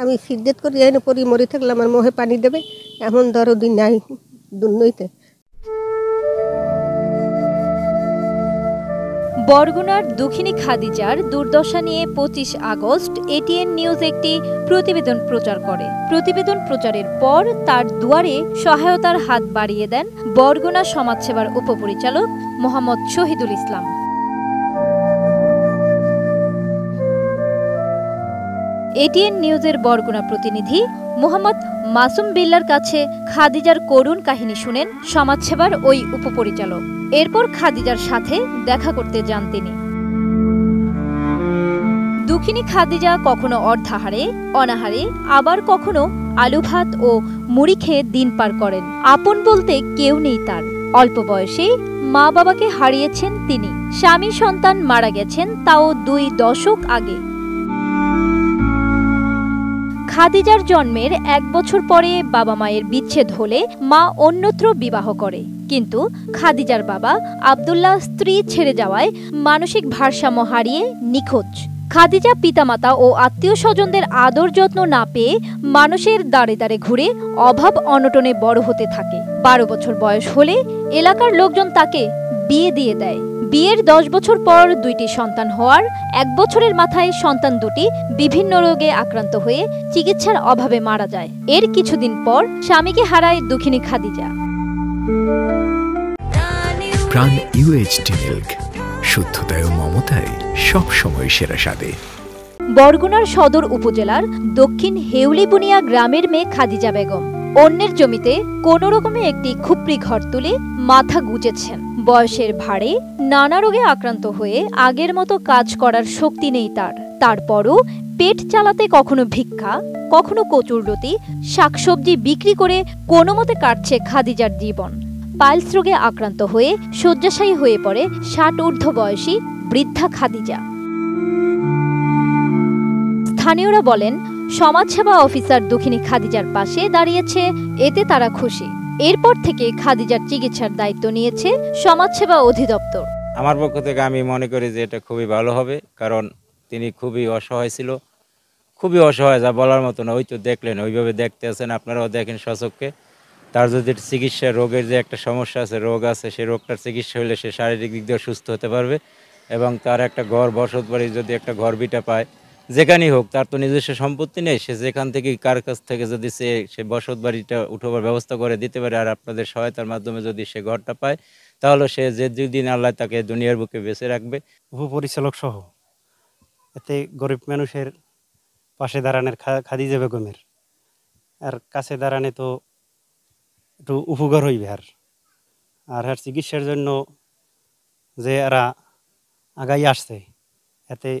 আমি সিদ্ধেত করি এনে পরি মরি থাকলে আমার মোহে পানি দেবে, এমন দরদি নাই দুর্নইতে। বরগুনার দক্ষিণী খাদিজার দুর্দশা নিয়ে 25 আগস্ট এটিএন নিউজ একটি প্রতিবেদন প্রচার করে। প্রতিবেদন প্রচারের পর তার দুয়ারে সহায়তার হাত বাড়িয়ে দেন বরগুনা সমাজসেবার উপপরিচালক মোহাম্মদ শহীদুল ইসলাম। এটিএন নিউজের বরগুনা প্রতিনিধি মোহাম্মদ মাসুম বিল্লার কাছে খাদিজার করুণ কাহিনী শুনেন সমাজসেবার ওই উপপরিচালক। এরপর খাদিজার সাথে দেখা করতে যান তিনি। দুঃখিনী খাদিজা কখনো অর্ধাহারে অনাহারে, আবার কখনো আলু ভাত ও মুড়ি খেয়ে দিন পার করেন। আপন বলতে কেউ নেই তার। অল্প বয়সে মা বাবাকে হারিয়েছেন তিনি। স্বামী সন্তান মারা গেছেন তাও 2 দশক আগে। খাদিজার জন্মের 1 বছর পরে বাবা মায়ের বিচ্ছেদ হলে মা অন্যত্র বিবাহ করে, কিন্তু খাদিজার বাবা আব্দুল্লাহ স্ত্রী ছেড়ে যাওয়ায় মানসিক ভারসাম্য হারিয়ে নিখোঁজ। খাদিজা পিতামাতা ও আত্মীয় স্বজনদের আদর যত্ন না পেয়ে মানুষের দাঁড়ে দাঁড়ে ঘুরে অভাব অনটনে বড় হতে থাকে। 12 বছর বয়স হলে এলাকার লোকজন তাকে বিয়ে দিয়ে দেয়। বিয়ের 10 বছর পর 2টি সন্তান হওয়ার 1 বছরের মাথায় সন্তান দুটি বিভিন্ন রোগে আক্রান্ত হয়ে চিকিৎসার অভাবে মারা যায়। এর কিছুদিন পর স্বামীকে হারায় দুঃখিনী খাদিজা। প্রাণ ইউএইচডি মিল্ক, শুদ্ধতায় ও মমতায় সব সময় সেরা স্বাদে। বরগুনার সদর উপজেলার দক্ষিণ হেউলিবুনিয়া গ্রামের মেয়ে খাদিজা বেগম অন্যের জমিতে কোনো রকমে একটি খুপড়ি ঘর তুলে মাথা গুজেছেন। বয়সের ভারে নানা রোগে আক্রান্ত হয়ে আগের মতো কাজ করার শক্তি নেই তার। তারপরও পেট চালাতে কখনো ভিক্ষা, কখনো কচুরলতি, শাকসবজি বিক্রি করে কোনো মতে কাটছে খাদিজার জীবন। পাইলস রোগে আক্রান্ত হয়ে শয্যাশায়ী হয়ে পড়ে 60 ঊর্ধ্ব বয়সী বৃদ্ধা খাদিজা। স্থানীয়রা বলেন, সমাজসেবা অফিসার দুঃখিনী খাদিজার পাশে দাঁড়িয়েছে, এতে তারা খুশি। এরপর থেকে খাদিজার চিকিৎসার দায়িত্ব নিয়েছে সমাজসেবা অধিদপ্তর। আমার পক্ষ থেকে আমি মনে করি যে এটা খুবই ভালো হবে, কারণ তিনি খুবই অসহায় ছিল, খুবই অসহায়, যা বলার মতো না। ওই তো দেখলেন, ওইভাবে দেখতে আছেন, আপনারাও দেখেন স্বচক্ষে। তার যদি চিকিৎসা, রোগের যে একটা সমস্যা আছে, রোগ আছে, সেই রোগটার চিকিৎসা হলে সে শারীরিক দিক দিয়ে সুস্থ হতে পারবে, এবং তার একটা ঘর বসত বাড়ি, যদি একটা ঘর বিটা পায়, যেখানেই হোক, তার তো নিজস্ব সম্পত্তি নেই, সে যেখান থেকে কার কাছ থেকে যদি সে বসত বাড়িটা উঠোবার ব্যবস্থা করে দিতে পারে, আর আপনাদের সহায়তার মাধ্যমে যদি সে ঘরটা পায়, তাহলে সে যে দিন আল্লাহ তাকে দুনিয়ার বুকে বেঁচে রাখবে। উপপরিচালক সহ এতে গরিব মানুষের পাশে দাঁড়ানোর খাদিজা বেগমের আর কাছে দাঁড়ানে তো একটু উপকার হইবে। আর চিকিৎসার জন্য যে এরা আগাই আসছে, এতে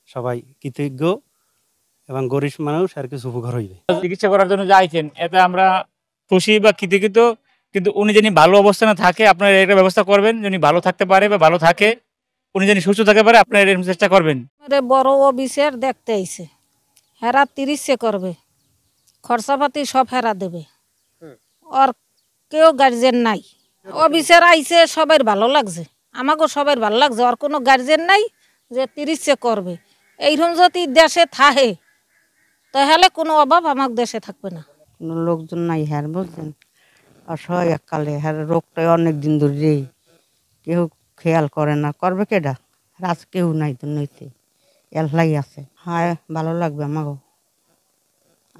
সবাই কৃতজ্ঞ এবং গরিব মানুষ আর কিছু উপকার হইবে। চিকিৎসা করার জন্য যাইছেন, এতে আমরা খুশি বা কৃতজ্ঞ। কিন্তু উনি যিনি ভালো অবস্থানে থাকে, আপনারা একটা ব্যবস্থা করবেন, যিনি ভালো থাকতে পারে বা ভালো থাকে, উনি যিনি সুস্থ থাকতে পারে, আপনারা এর চেষ্টা করবেন। বড় অফিসের দেখতে আইছে, হেরা 30 করবে, খরচাপাতি সব হেরা দেবে, আর কেউ গার্জেন নাই। অফিসের আইছে, সবাই ভালো লাগছে, আমাকেও সবাই ভালো লাগছে। আর কোনো গার্জেন নাই যে 30 করবে। এইরকম যদি দেশে থাকে তাহলে কোনো অভাব আমার দেশে থাকবে না। কোনো লোকজন নাই, হ্যাঁ বুঝছেন, অসহায় এককালে, হ্যাঁ রোগটা অনেক দিন ধরে কেউ খেয়াল করে না, করবে কেডা? রাজ কেউ নাই তো নইতে, এলাই আছে। হ্যাঁ ভালো লাগবে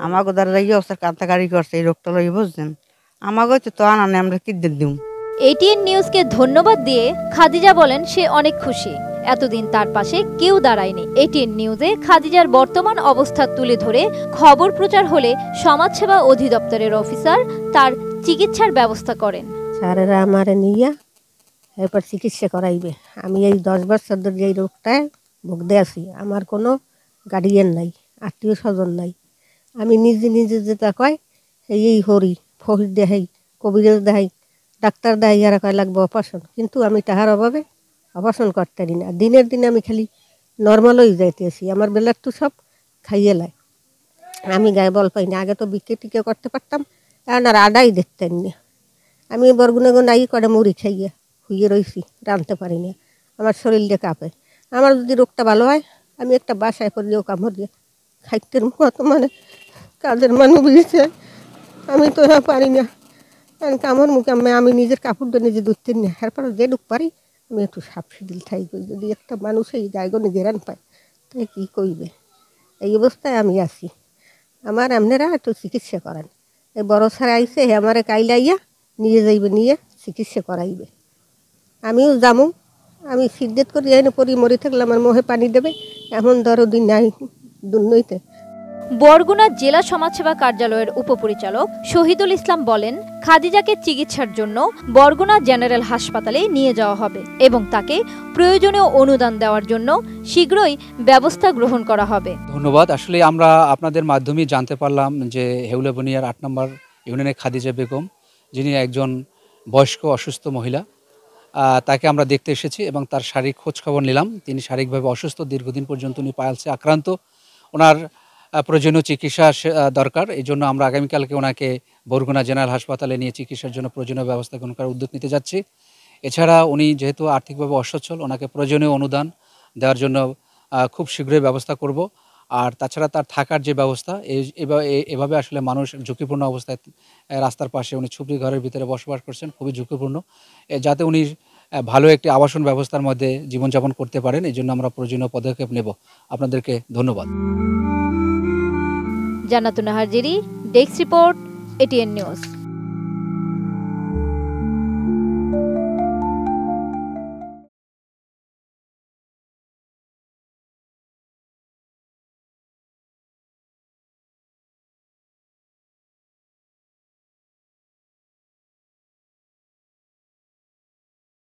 আমাকে দ্বারা অবস্থা কান্তাকারি করছে এই রোগটা লই, বুঝছেন, আমাকে তো আনা নেই, আমরা কি দিম। এটিএন নিউজকে ধন্যবাদ দিয়ে খাদিজা বলেন সে অনেক খুশি, এতদিন তার পাশে কেউ দাঁড়ায়নি। এটিএন নিউজে খাদিজার বর্তমান অবস্থা তুলে ধরে খবর প্রচার হলে সমাজসেবা অধিদপ্তরের অফিসার তার চিকিৎসার ব্যবস্থা করেন। স্যারেরা আমারে নিয়ে এরপর চিকিৎসা করাইবে। আমি এই 10 বছর ধরে এই রোগটায় ভুগতে আছি, আমার কোনো গার্ডিয়ান নাই, আত্মীয় স্বজন নাই। আমি নিজে যেটা কয় এই হরি ফহির দেখাই, কবিরাজ দেখাই, ডাক্তার দেখাই, এরা কয় লাগবে অপারেশন, কিন্তু আমি তাহার অভাবে অপারেশন করতে পারি না। দিনের দিনে আমি খালি নর্মাল হয়ে যাইতেছি, আমার বেলার তো সব খাইয়ে লাই, আমি গায়ে বল পাই না। আগে তো বিকে টিকে করতে পারতাম, এখন আর আডাই দেখতেন না। আমি বরগুনা নাই করে মুড়ি খাইয়ে হুইয়ে রয়েছি, রাঁধতে পারি না, আমার শরীরটা কাঁপে। আমার যদি রোগটা ভালো হয়, আমি একটা বাসায় করলেও কামড় দিয়ে খাইতে মতো মানে কাজের মানুষ বুঝেছে, আমি তো পারি না। আমার মুখে আমি নিজের কাপড়টা নিজে ধরতে না, এরপর যেটুক পারি আমি একটু সাপ সিডিল থাই করি। যদি একটা মানুষ এই জায়গায় গেরান পায় তাই কী করবে? এই অবস্থায় আমি আছি। আমার আপনারা একটু চিকিৎসা করেন। এই বড় স্যার আইসে হে আমারে কাইলাইয়া নিয়ে যাইবে, নিয়ে চিকিৎসা করাইবে। আমিও যামু, আমি সিদ্ধেত করি এনে পরি মরে থাকলে আমার মুখে পানি দেবে, এমন দরদি নাই দুর্নইতে। বরগুনা জেলা সমাজসেবা কার্যালয়ের উপপরিচালক শহীদুল ইসলাম বলেন, খাদিজাকে চিকিৎসার জন্য বরগুনা জেনারেল হাসপাতালে নিয়ে যাওয়া হবে এবং তাকে প্রয়োজনীয় অনুদান দেওয়ার জন্য শীঘ্রই ব্যবস্থা গ্রহণ করা হবে। ধন্যবাদ। আসলে আমরা আপনাদের মাধ্যমে জানতে পারলাম যে হেউলা বনিয়ার 8 নম্বর ইউনিয়নের খাদিজা বেগম, যিনি একজন বয়স্ক অসুস্থ মহিলা, তাকে আমরা দেখতে এসেছি এবং তার শারীরিক খোঁজ খবর নিলাম। তিনি শারীরিকভাবে অসুস্থ, দীর্ঘদিন পর্যন্ত উনি পাইলসে আক্রান্ত, ওনার প্রয়োজনীয় চিকিৎসা দরকার। এই জন্য আমরা আগামীকালকে ওনাকে বরগুনা জেনারেল হাসপাতালে নিয়ে চিকিৎসার জন্য প্রয়োজনীয় ব্যবস্থা গ্রহণ করার উদ্যোগ নিতে যাচ্ছি। এছাড়া উনি যেহেতু আর্থিকভাবে অসচ্ছল, ওনাকে প্রয়োজনীয় অনুদান দেওয়ার জন্য খুব শীঘ্রই ব্যবস্থা করব। আর তাছাড়া তার থাকার যে ব্যবস্থা, এভাবে আসলে মানুষ ঝুঁকিপূর্ণ অবস্থায় রাস্তার পাশে উনি ছুপড়ি ঘরের ভিতরে বসবাস করছেন, খুবই ঝুঁকিপূর্ণ, যাতে উনি ভালো একটি আবাসন ব্যবস্থার মধ্যে জীবনযাপন করতে পারেন। এই জন্য আমরা প্রয়োজনীয় পদক্ষেপ নেব। আপনাদেরকে ধন্যবাদ। জান্নাতুন Nahar Jerry, desk report, ATN news.